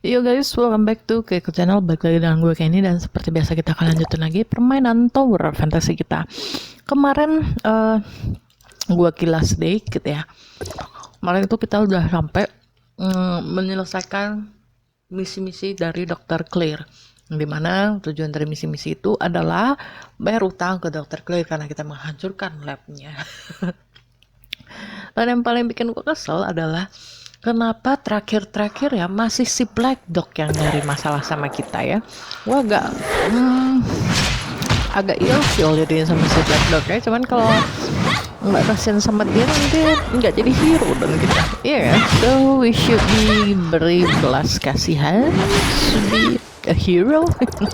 Yo guys, welcome back to ke channel. Balik lagi dengan gue Kenny, dan seperti biasa kita akan lanjutin lagi permainan tower fantasy kita. Kemarin gue kilas sedikit ya. Kemarin itu kita udah sampai menyelesaikan misi-misi dari Dr. Claire, dimana tujuan dari misi-misi itu adalah bayar utang ke Dr. Claire karena kita menghancurkan labnya. Dan yang paling bikin gue kesel adalah kenapa terakhir-terakhir ya masih si Black Dog yang nyari masalah sama kita ya. Gua agak ilfeel jadinya sama si Black Dog ya. Cuman kalau nggak kasihan sama dia nanti nggak jadi hero dan kita. Iya yeah, so we should be beri belas kasihan to be a hero.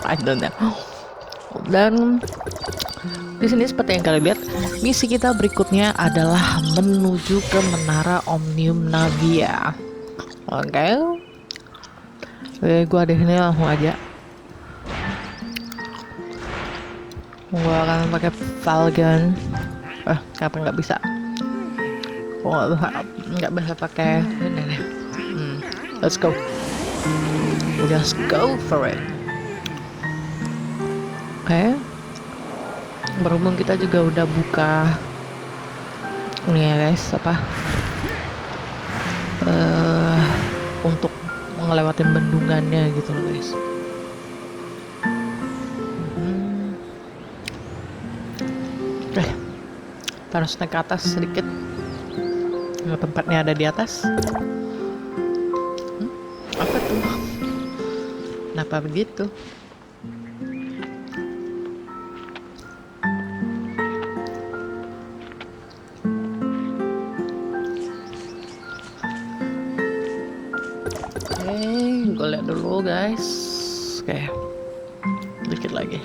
I don't know. Dan di sini seperti yang kalian lihat, misi kita berikutnya adalah menuju ke menara Omnium Navia. Oke, gua di sini langsung aja. Gua akan pakai Falcon. Kenapa nggak bisa? Nggak bisa pakai ini nih. Let's go. Just go for it. Oke. Berhubung kita juga udah buka ini ya guys, untuk ngelewatin bendungannya gitu loh guys. Oke, kita harus naik ke atas sedikit. Tempatnya ada di atas. Apa tuh? Kenapa begitu? Gue lihat dulu guys. Oke, dikit lagi.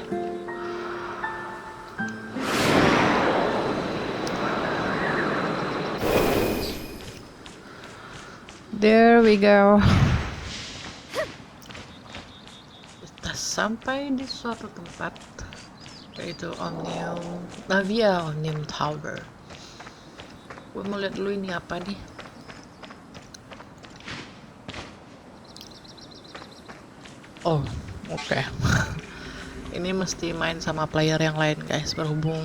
There we go. Kita sampai di suatu tempat, yaitu Omnium Navia, Omnium Tower. Gue mau lihat dulu ini apa nih. Oh, oke. Ini mesti main sama player yang lain guys, berhubung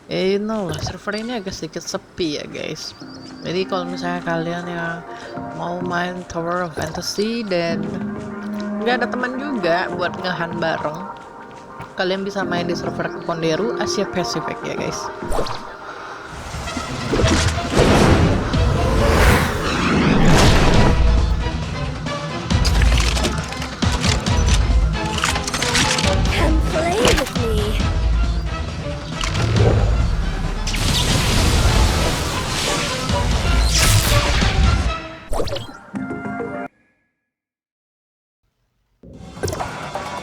lah server ini agak sedikit sepi ya guys. Jadi kalau misalnya kalian yang mau main Tower of Fantasy dan nggak ada teman juga buat ngehan bareng, kalian bisa main di server Konderu Asia Pacific ya guys.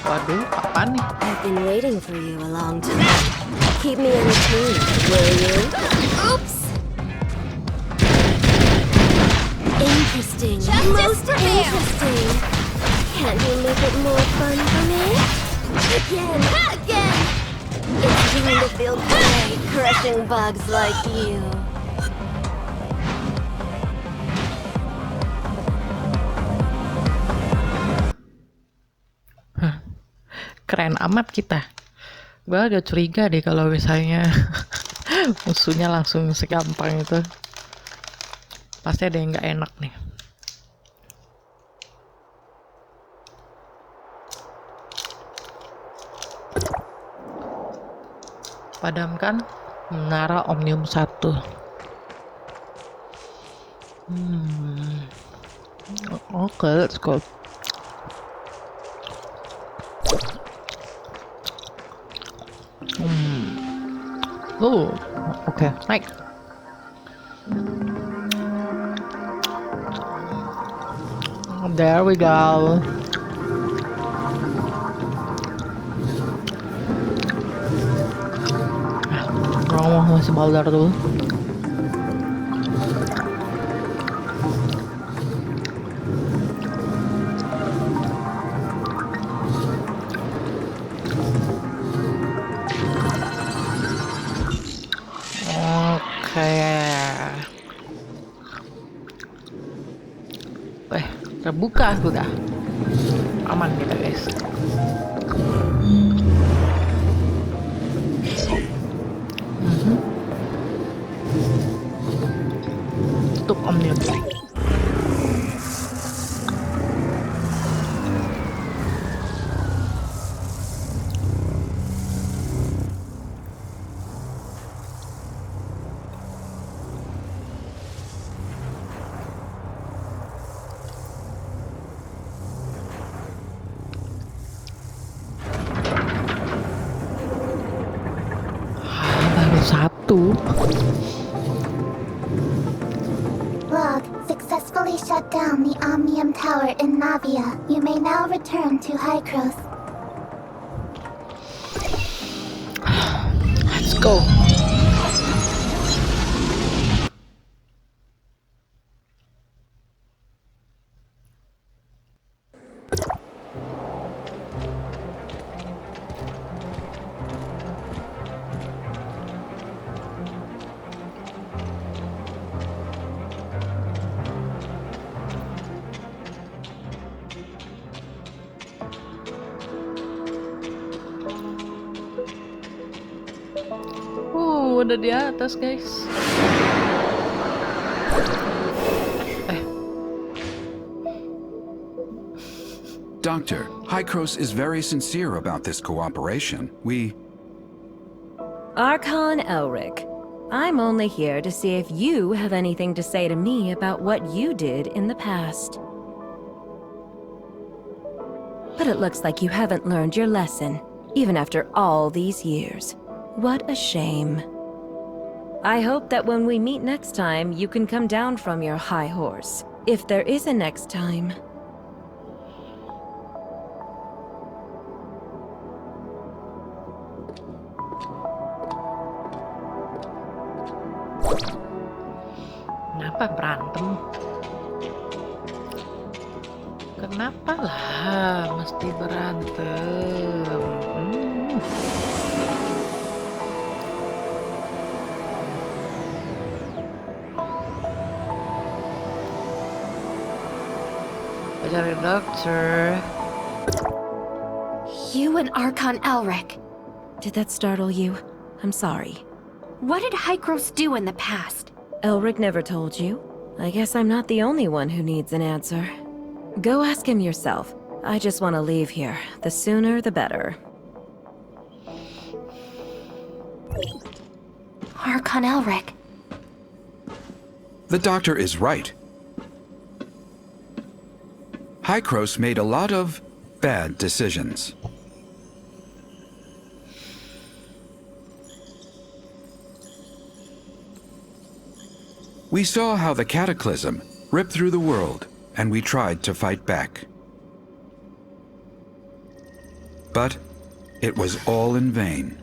Waduh, apa nih? I've been waiting for you a long time. Keep me entertained, will you? Oops! Interesting. Most interesting. Can't you make it more fun for me? Again! It's going to feel great crushing bugs like you. Keren amat kita. Gue agak curiga deh kalau misalnya musuhnya langsung segampang itu. Pasti ada yang nggak enak nih. Padamkan menara Omnium 1. Oke, let's go. Oh, oke, naik. There we go. Masih baldar dulu. Terbuka sudah. Aman kita guys. Tutup omnium. Baru satu. Log, successfully shut down the Omnium Tower in Navia. You may now return to Hykros. Let's go. Udah di atas guys. Doctor, Hykros is very sincere about this cooperation. Archon Elric, I'm only here to see if you have anything to say to me about what you did in the past. But it looks like you haven't learned your lesson, even after all these years. What a shame. I hope that when we meet next time, you can come down from your high horse. If there is a next time. Kenapa berantem? Kenapa lah mesti berantem? Cari dokter. You and Archon Elric. Did that startle you? I'm sorry. What did Hykros do in the past? Elric never told you. I guess I'm not the only one who needs an answer. Go ask him yourself. I just want to leave here. The sooner, the better. Archon Elric. The doctor is right. Hykros made a lot of bad decisions. We saw how the cataclysm ripped through the world, and we tried to fight back. But it was all in vain.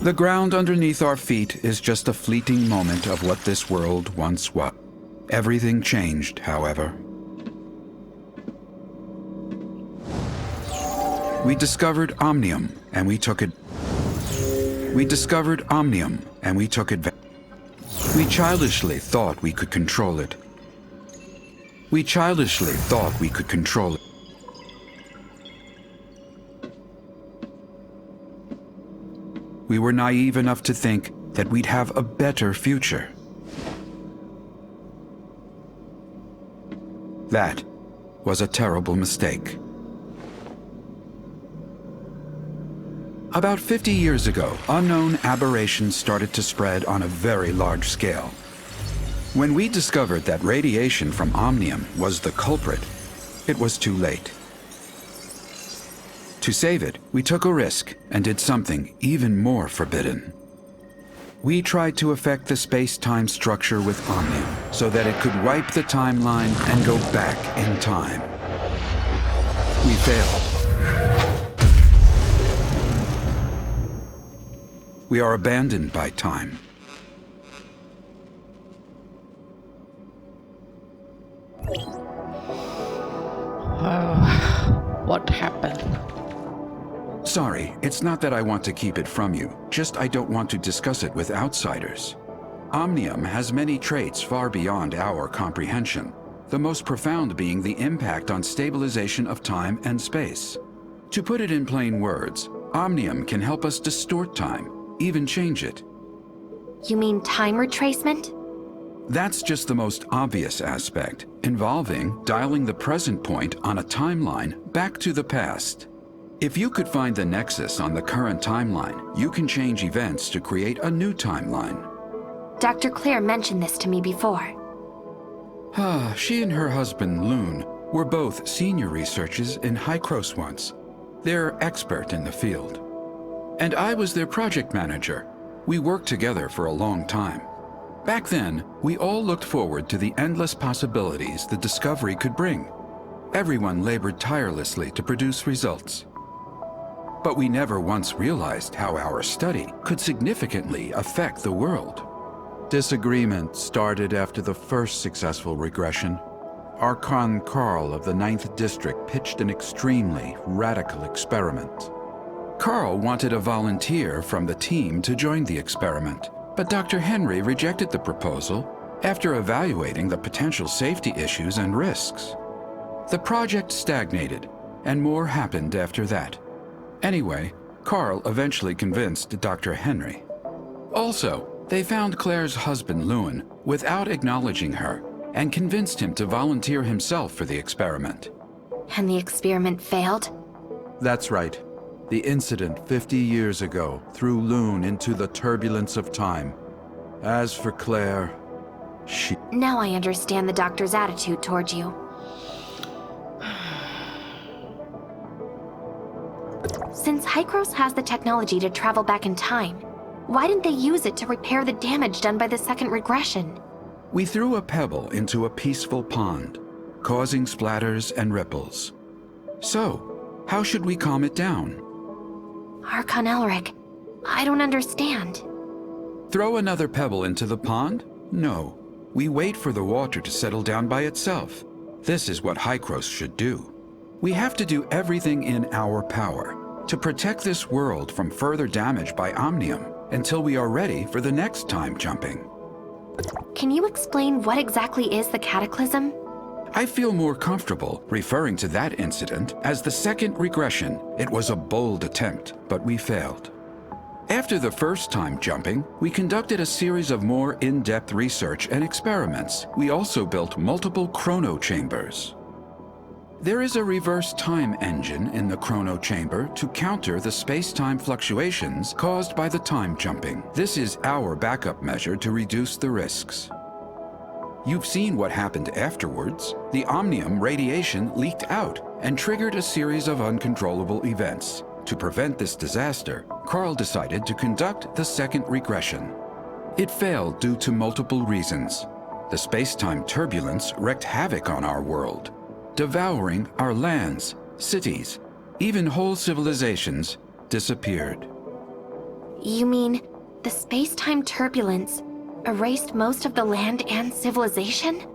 The ground underneath our feet is just a fleeting moment of what this world once was. Everything changed, however. We discovered Omnium, and we took it. We discovered Omnium, and we took advantage. We childishly thought we could control it. We childishly thought we could control it. We were naive enough to think that we'd have a better future. That was a terrible mistake. About 50 years ago, unknown aberrations started to spread on a very large scale. When we discovered that radiation from Omnium was the culprit, it was too late. To save it, we took a risk and did something even more forbidden. We tried to affect the space-time structure with Omnium so that it could wipe the timeline and go back in time. We failed. We are abandoned by time. What happened? Sorry, it's not that I want to keep it from you, just I don't want to discuss it with outsiders. Omnium has many traits far beyond our comprehension, the most profound being the impact on stabilization of time and space. To put it in plain words, Omnium can help us distort time, even change it. You mean time retracement? That's just the most obvious aspect, involving dialing the present point on a timeline back to the past. If you could find the nexus on the current timeline, you can change events to create a new timeline. Dr. Claire mentioned this to me before. She and her husband, Loon, were both senior researchers in Hykros once. They're expert in the field. And I was their project manager. We worked together for a long time. Back then, we all looked forward to the endless possibilities the discovery could bring. Everyone labored tirelessly to produce results. But we never once realized how our study could significantly affect the world. Disagreement started after the first successful regression. Archon Carl of the 9th District pitched an extremely radical experiment. Carl wanted a volunteer from the team to join the experiment, but Dr. Henry rejected the proposal after evaluating the potential safety issues and risks. The project stagnated, and more happened after that. Anyway, Carl eventually convinced Dr. Henry. Also, they found Claire's husband, Lewin, without acknowledging her, and convinced him to volunteer himself for the experiment. And the experiment failed? That's right. The incident 50 years ago threw Loon into the turbulence of time. As for Claire, she... Now I understand the doctor's attitude toward you. Since Hykros has the technology to travel back in time, why didn't they use it to repair the damage done by the second regression? We threw a pebble into a peaceful pond, causing splatters and ripples. So, how should we calm it down? Archon Elric, I don't understand. Throw another pebble into the pond? No. We wait for the water to settle down by itself. This is what Hykros should do. We have to do everything in our power to protect this world from further damage by Omnium until we are ready for the next time jumping. Can you explain what exactly is the cataclysm? I feel more comfortable referring to that incident as the second regression. It was a bold attempt, but we failed. After the first time jumping, we conducted a series of more in-depth research and experiments. We also built multiple chrono chambers. There is a reverse time engine in the chrono chamber to counter the space-time fluctuations caused by the time jumping. This is our backup measure to reduce the risks. You've seen what happened afterwards. The Omnium radiation leaked out and triggered a series of uncontrollable events. To prevent this disaster, Carl decided to conduct the second regression. It failed due to multiple reasons. The space-time turbulence wreaked havoc on our world, devouring our lands, cities, even whole civilizations disappeared. You mean the space-time turbulence erased most of the land and civilization?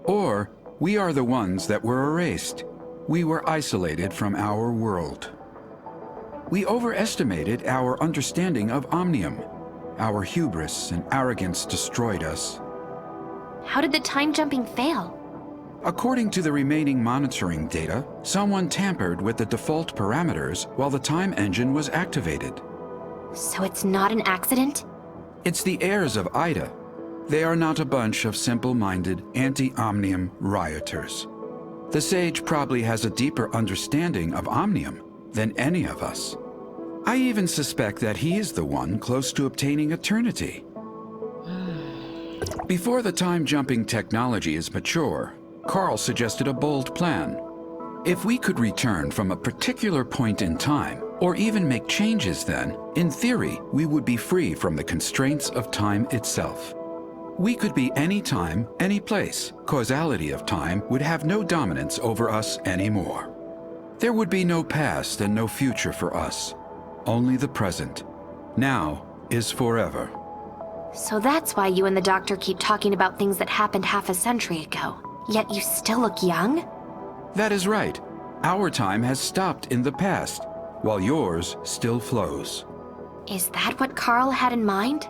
Or we are the ones that were erased. We were isolated from our world. We overestimated our understanding of Omnium. Our hubris and arrogance destroyed us. How did the time jumping fail? According to the remaining monitoring data, someone tampered with the default parameters while the time engine was activated. So it's not an accident? It's the heirs of Aida. They are not a bunch of simple-minded, anti-Omnium rioters. The sage probably has a deeper understanding of Omnium than any of us. I even suspect that he is the one close to obtaining eternity. Before the time-jumping technology is mature, Carl suggested a bold plan. If we could return from a particular point in time, or even make changes then, in theory, we would be free from the constraints of time itself. We could be any time, any place. Causality of time would have no dominance over us anymore. There would be no past and no future for us, only the present. Now is forever. So that's why you and the doctor keep talking about things that happened half a century ago. Yet you still look young? That is right. Our time has stopped in the past, while yours still flows. Is that what Carl had in mind?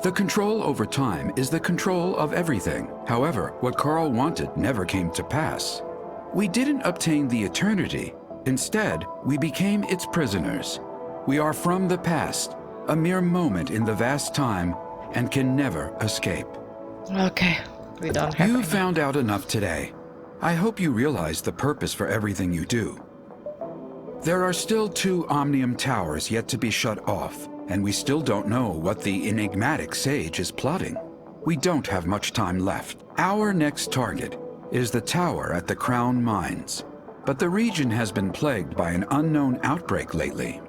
The control over time is the control of everything. However, what Carl wanted never came to pass. We didn't obtain the eternity. Instead, we became its prisoners. We are from the past, a mere moment in the vast time, and can never escape. Okay, we don't have You any. found out enough today. I hope you realize the purpose for everything you do. There are still 2 Omnium towers yet to be shut off, and we still don't know what the enigmatic sage is plotting. We don't have much time left. Our next target is the tower at the Crown Mines, but the region has been plagued by an unknown outbreak lately.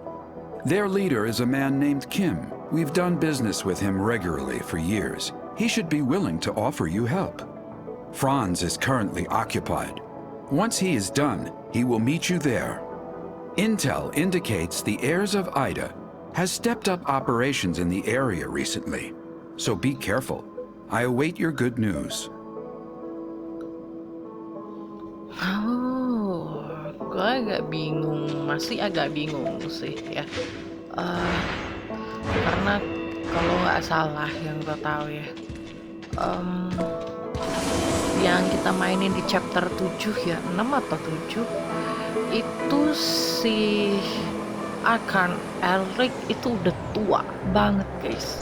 Their leader is a man named Kim. We've done business with him regularly for years. He should be willing to offer you help. Franz is currently occupied. Once he is done, he will meet you there. Intel indicates the heirs of Aida has stepped up operations in the area recently, so be careful. I await your good news. Oh, gue agak bingung, masih agak bingung sih ya. Karena kalau nggak salah yang gue tahu ya, yang kita mainin di chapter 7 ya, 6 atau 7, itu si Archon Elric itu udah tua banget guys.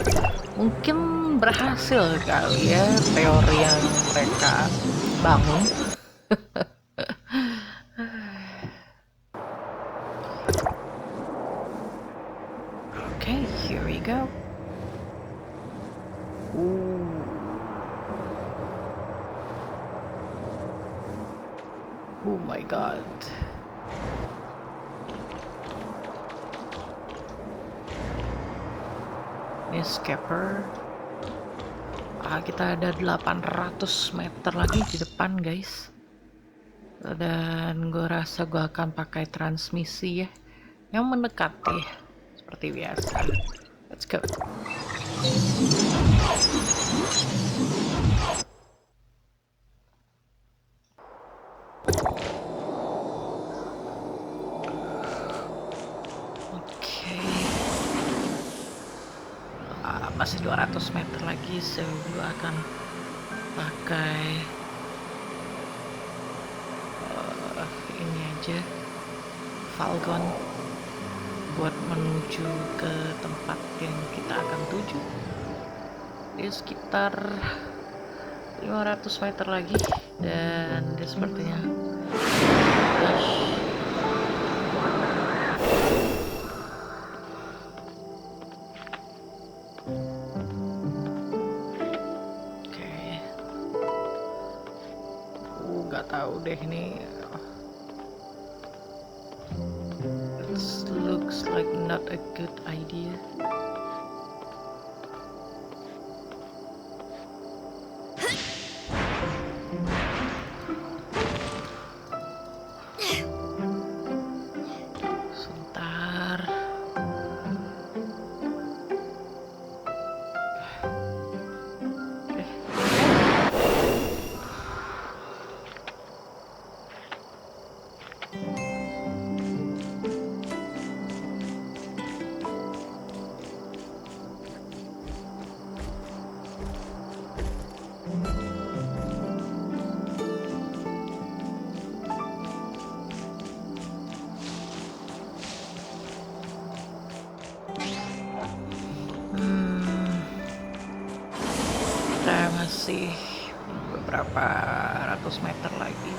Mungkin berhasil kali ya teori yang mereka bangun. Okay, here we go. Oh my god. Ini scapper. Kita ada 800 meter lagi di depan guys. Dan gue rasa gue akan pakai transmisi ya, yang mendekati seperti biasa. Let's go. Masih 200 meter lagi, so gue akan pakai ini aja, Falcon, buat menuju ke tempat yang kita akan tuju. Dia sekitar 500 meter lagi, dan dia sepertinya tahu deh ini. It looks like not a good idea. Sebentar. Masih beberapa ratus meter lagi.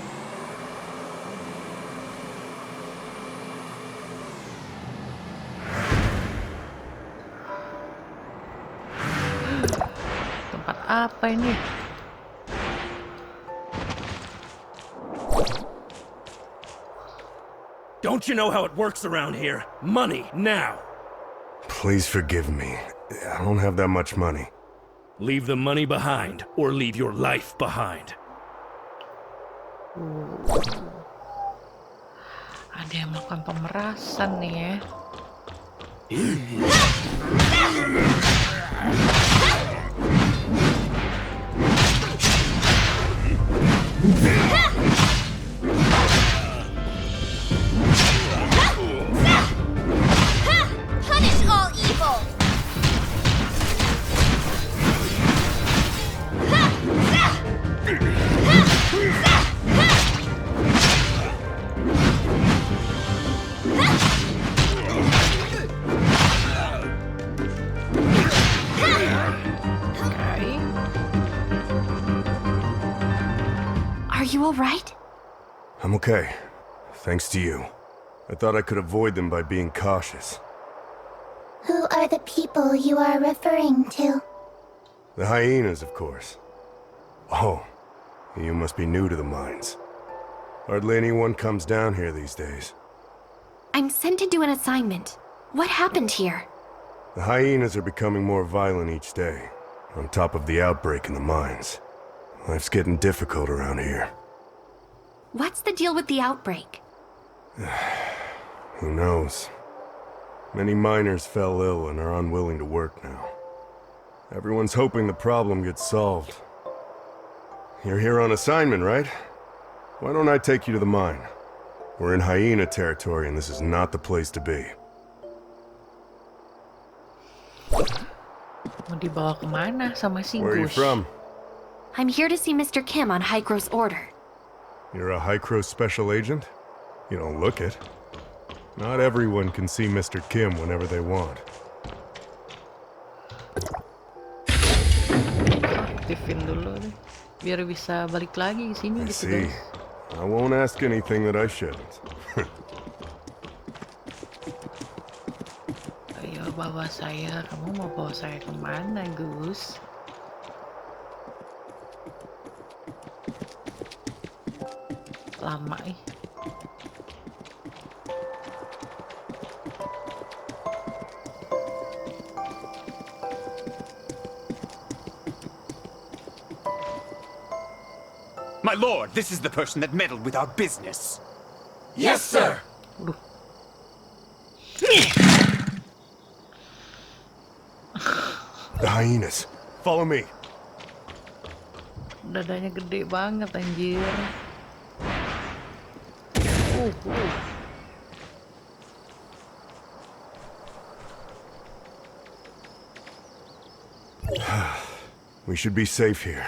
Tempat apa ini? Don't you know how it works around here? Money, now! Please forgive me. I don't have that much money. Leave the money behind, or leave your life behind. Ada yang melakukan pemerasan nih ya. you alright? I'm okay. Thanks to you. I thought I could avoid them by being cautious. Who are the people you are referring to? The hyenas, of course. Oh, you must be new to the mines. Hardly anyone comes down here these days. I'm sent to do an assignment. What happened here? The hyenas are becoming more violent each day, on top of the outbreak in the mines. Life's getting difficult around here. What's the deal with the outbreak? Who knows? Many miners fell ill and are unwilling to work now. Everyone's hoping the problem gets solved. You're here on assignment, right? Why don't I take you to the mine? We're in hyena territory and this is not the place to be. Mau dibawa kemana sama si Where are you Gus? from? I'm here to see Mr. Kim on Hykros' order. You're a Hykros special agent? You don't look it. Not everyone can see Mr. Kim whenever they want. Aktifin dulu nih, biar bisa balik lagi ke sini I gitu see. guys. I won't ask anything that I shouldn't. Ayo bawa saya, kamu mau bawa saya kemana Gus? Lama ih. My lord, this is the person that meddled with our business. Yes, sir! Aduh, The hyenas. Follow me. dadanya gede banget anjir. Uh. We should be safe here.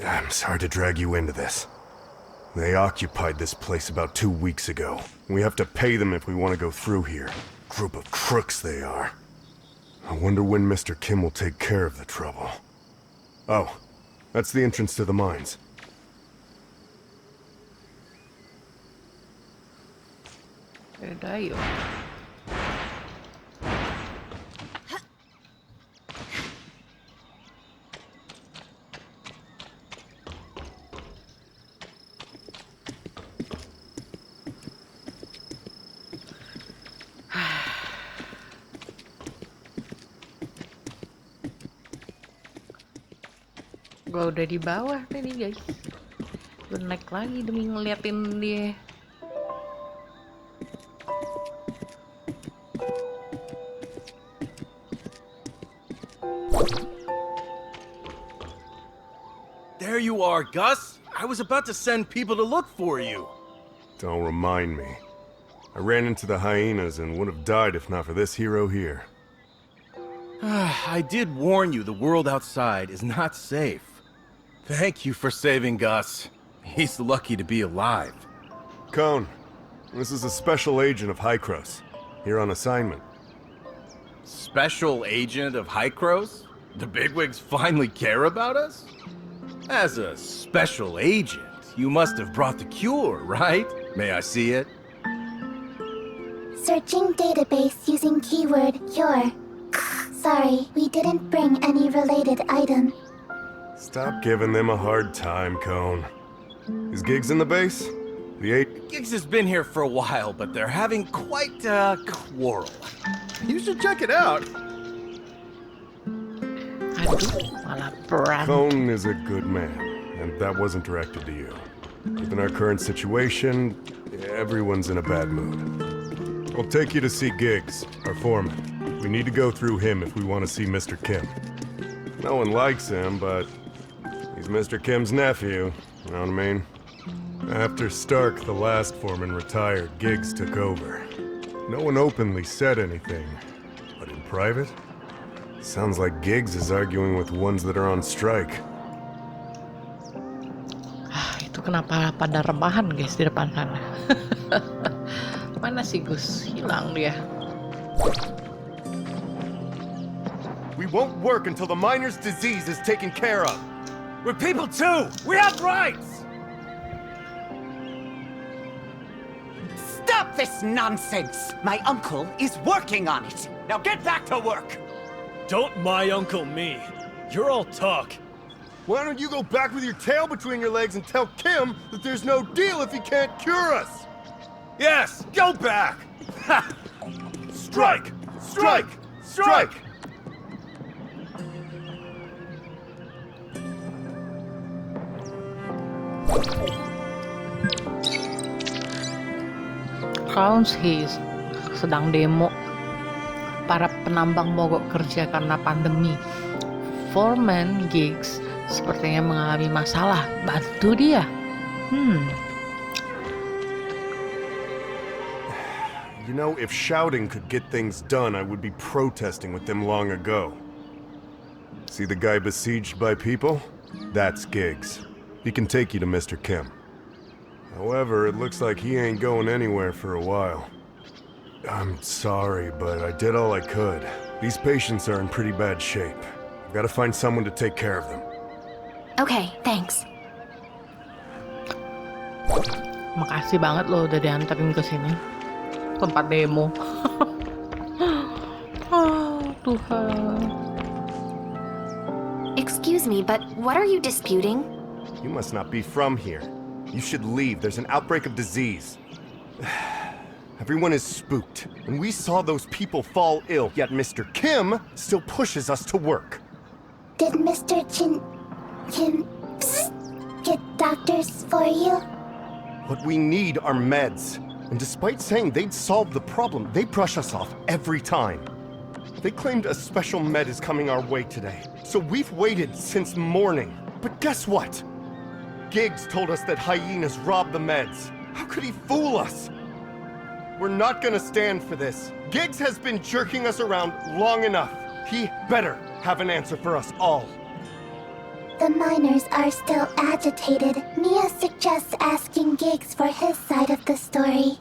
I'm sorry to drag you into this. They occupied this place about 2 weeks ago. We have to pay them if we want to go through here. Group of crooks they are. I wonder when Mr. Kim will take care of the trouble. Oh, that's the entrance to the mines. Yaudah ayo. Gua udah di bawah tadi guys. Gua naik lagi demi ngeliatin dia. There you are, Gus. I was about to send people to look for you. Don't remind me. I ran into the hyenas and would have died if not for this hero here. I did warn you the world outside is not safe. Thank you for saving Gus. He's lucky to be alive. Cone, this is a special agent of Hykros, here on assignment. Special agent of Hykros? The bigwigs finally care about us? As a special agent, you must have brought the cure, right? May I see it? Searching database using keyword cure. Sorry, we didn't bring any related item. Stop giving them a hard time, Cone. Is Giggs in the base? The eight... Giggs has been here for a while, but they're having quite a quarrel. You should check it out. Aduh, malah perang. Cone is a good man, and that wasn't directed to you. Given our current situation, everyone's in a bad mood. I'll take you to see Giggs, our foreman. We need to go through him if we want to see Mr. Kim. No one likes him, but he's Mr. Kim's nephew, you know what I mean? After Stark, the last foreman, retired, Giggs took over. No one openly said anything, but in private, sounds like Giggs is arguing with the ones that are on strike. Itu kenapa pada rebahan guys di depan sana? Mana si Gus? Hilang dia. We won't work until the miner's disease is taken care of. We're people too! We have rights! Stop this nonsense! My uncle is working on it. Now get back to work! Don't my uncle me. You're all talk. Why don't you go back with your tail between your legs and tell Kim that there's no deal if he can't cure us? Yes, go back! Strike! Strike! Strike! Hanzi sedang demo. Para penambang mogok kerja karena pandemi. Foreman gigs sepertinya mengalami masalah. Bantu dia. You know, if shouting could get things done, I would be protesting with them long ago. See the guy besieged by people? That's Giggs. He can take you to Mr. Kim. However, it looks like he ain't going anywhere for a while. I'm sorry, but I did all I could. These patients are in pretty bad shape. I've got to find someone to take care of them. Okay, thanks. Makasih banget lo udah diantarin ke sini. Tempat demo. Oh, Tuhan. Excuse me, but what are you disputing? You must not be from here. You should leave. There's an outbreak of disease. Everyone is spooked, and we saw those people fall ill, yet Mr. Kim still pushes us to work. Did Mr. Kim get doctors for you? What we need are meds. And despite saying they'd solve the problem, they brush us off every time. They claimed a special med is coming our way today, so we've waited since morning. But guess what? Giggs told us that hyenas robbed the meds. How could he fool us? We're not gonna stand for this. Giggs has been jerking us around long enough. He better have an answer for us all. The miners are still agitated. Mia suggests asking Giggs for his side of the story.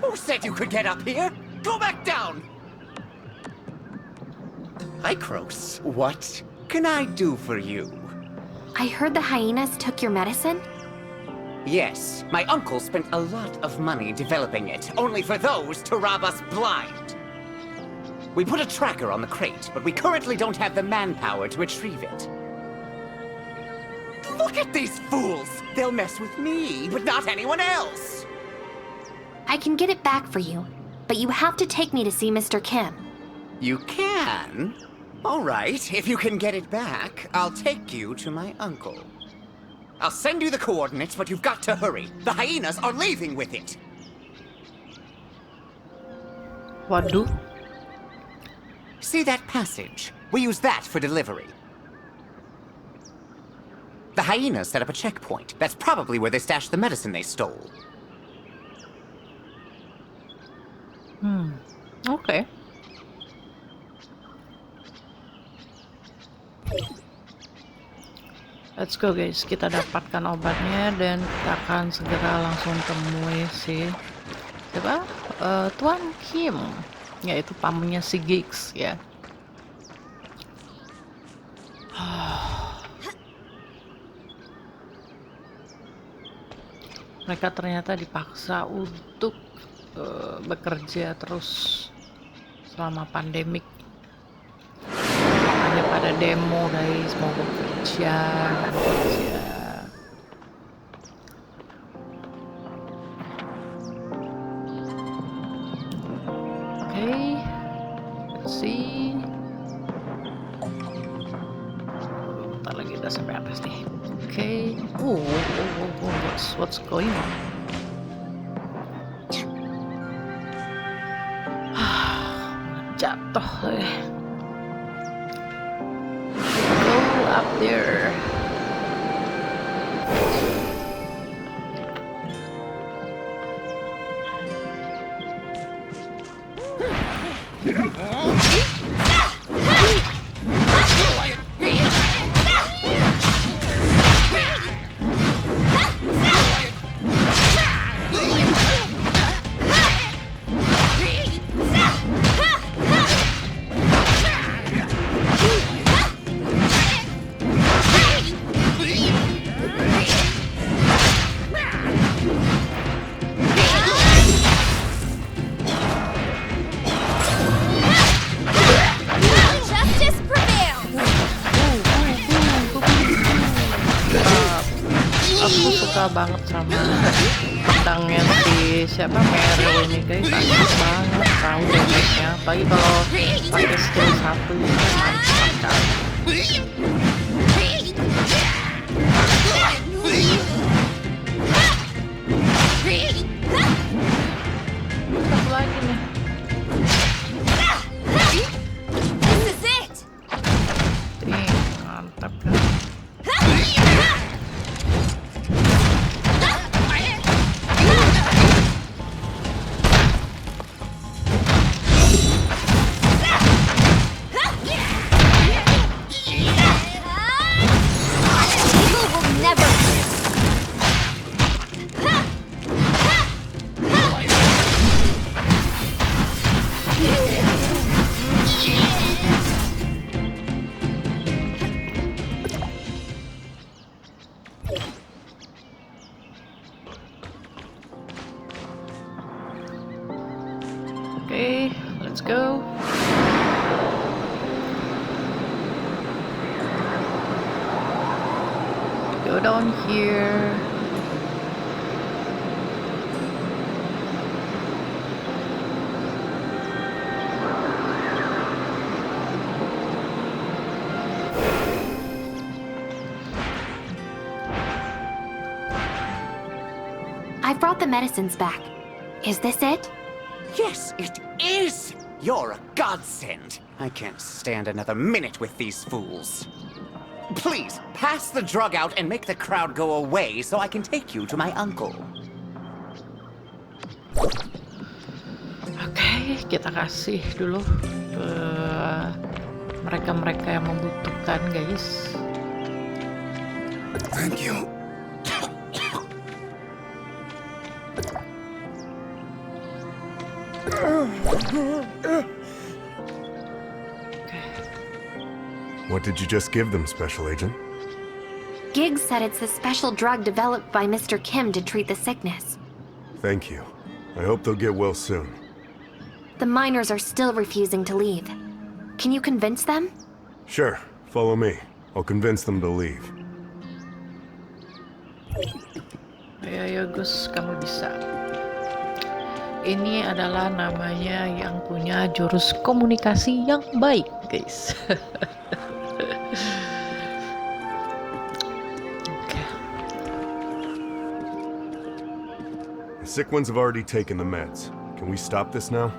Who said you could get up here? Go back down! Hykros, what can I do for you? I heard the hyenas took your medicine? Yes, my uncle spent a lot of money developing it, only for those to rob us blind. We put a tracker on the crate, but we currently don't have the manpower to retrieve it. Look at these fools! They'll mess with me, but not anyone else! I can get it back for you, but you have to take me to see Mr. Kim. You can? All right, if you can get it back, I'll take you to my uncle. I'll send you the coordinates, but you've got to hurry. The hyenas are leaving with it. Waduh. See that passage? We use that for delivery. The hyenas set up a checkpoint. That's probably where they stashed the medicine they stole. Okay. Let's go guys, kita dapatkan obatnya dan kita akan segera langsung temui si siapa? Tuan Kim, yaitu pamannya si Giggs ya. Mereka ternyata dipaksa untuk bekerja terus selama pandemik. Makanya pada demo guys, mau bekerja. Okay, let's see. Bentar lagi udah sampai atas nih. Okay. What's going on? Jatuh deh. Go up there. suka banget sama pedangnya si siapa Meryl ini guys, asik banget tahu damage-nya, apalagi kalau pakai skill 1 itu mantap kali. Satu lagi nih. This is it! Mantap kan. Okay, let's go. Go down here. I brought the medicines back. Is this it? Yes, it is! You're a godsend. I can't stand another minute with these fools. Please, pass the drug out and make the crowd go away so I can take you to my uncle. Oke, kita kasih dulu ke mereka-mereka yang membutuhkan, guys. Thank you. What did you just give them, Special Agent? Giggs said it's a special drug developed by Mr. Kim to treat the sickness. Thank you. I hope they'll get well soon. The miners are still refusing to leave. Can you convince them? Sure, follow me. I'll convince them to leave. Ayo Gus, kamu bisa. Ini adalah namanya yang punya jurus komunikasi yang baik, guys. The sick ones have already taken the meds. Can we stop this now?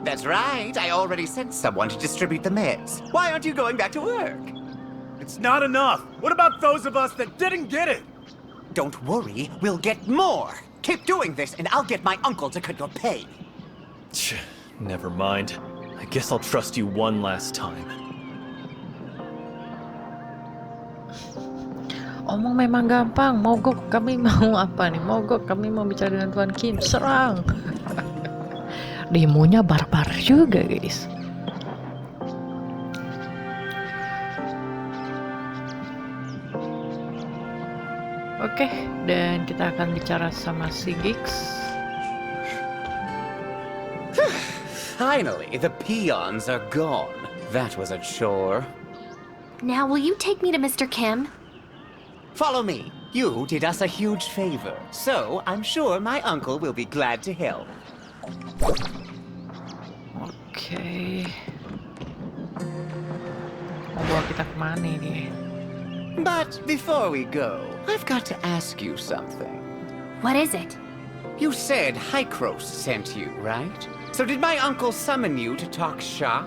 That's right, I already sent someone to distribute the meds. Why aren't you going back to work? It's not enough. What about those of us that didn't get it? Don't worry, we'll get more. Keep doing this and I'll get my uncle to cut your pay. Never mind. I guess I'll trust you one last time. Omong memang gampang. Mogok, kami mau apa nih? Mogok, kami mau bicara dengan Tuan Kim. Serang. Demonya barbar juga, guys. Oke, dan kita akan bicara sama si Giggs. Finally, the peons are gone. That was a chore. Now, will you take me to Mr. Kim? Follow me. You did us a huge favor, so I'm sure my uncle will be glad to help. Oke. Mau bawa kita kemana ini? But before we go, I've got to ask you something. What is it? You said Hykros sent you, right? So did my uncle summon you to talk shop?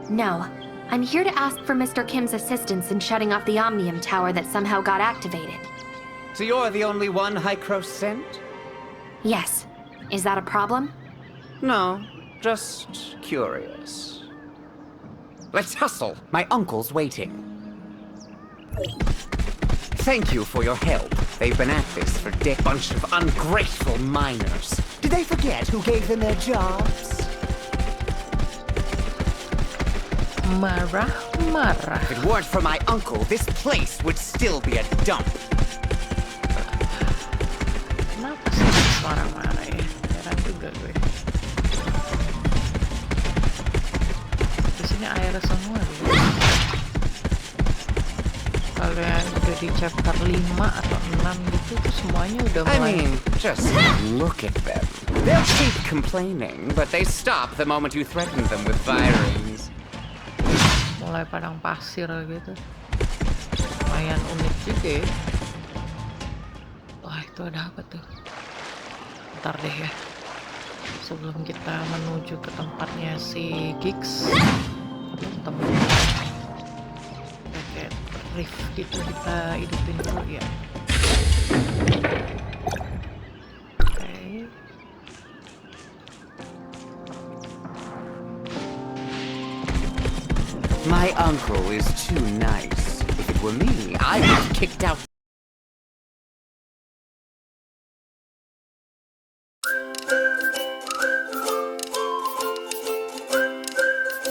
No. I'm here to ask for Mr. Kim's assistance in shutting off the Omnium Tower that somehow got activated. So you're the only one Hykros sent? Yes. Is that a problem? No, just curious. Let's hustle. My uncle's waiting. Thank you for your help. They've been at this for a bunch of ungrateful miners. Did they forget who gave them their jobs? Marah. If it weren't for my uncle, this place would still be a dump. Kenapa sih marah-marah ya? Heran juga gue. Di sini air semua. Kalian udah di chapter 5 atau 6 gitu tuh semuanya udah I mulai. mean, just look at them. They'll keep complaining, but they stop the moment you threaten them with firings. Mulai padang pasir gitu. Lumayan unik juga ya. Wah, itu ada apa tuh? Ntar deh ya. Sebelum kita menuju ke tempatnya si Giggs, temennya kayak riff gitu, kita hidupin dulu ya. Oke. My uncle is too nice. If it were me, I would have kicked out